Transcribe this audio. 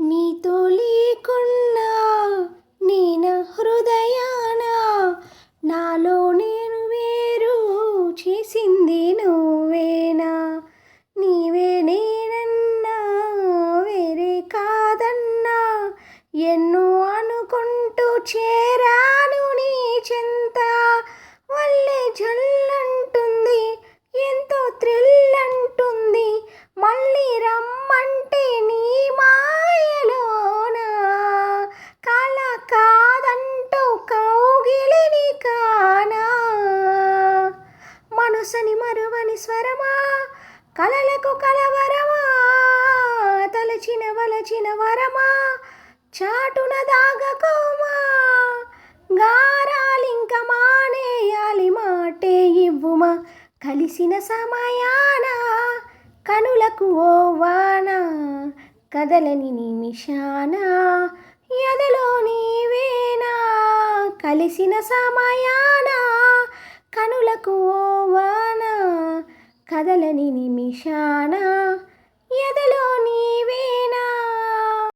నీతో లేకున్నా నేన హృదయాన నాలో నేను వేరు చేసింది నువ్వేనా. నీవే నేనన్నా వేరే కాదన్నా ఎన్నో అనుకుంటూ చేరాను నీ చెంత. వల్లే జల్లంటుంది ఎంతో థ్రిల్ అంటుంది మళ్ళీ రమ్మంటే నీ మాయలోన. కల కాదంటూ కౌగిలిని కానా. మనసుని మరువని స్వరమా కలలకు కలవరమా. తలచిన వలచిన వరమా చాటున దాగకోమా. గారాలింక మానేయాలి మాటే ఇవ్వుమా. కలిసిన సమయాన కనులకు ఓ వాన కదలని నిమిషాన ఎదలో నీవేనా. కలిసిన సమయాన కనులకు ఓ వాన కదలని నిమిషాన ఎదలో నీ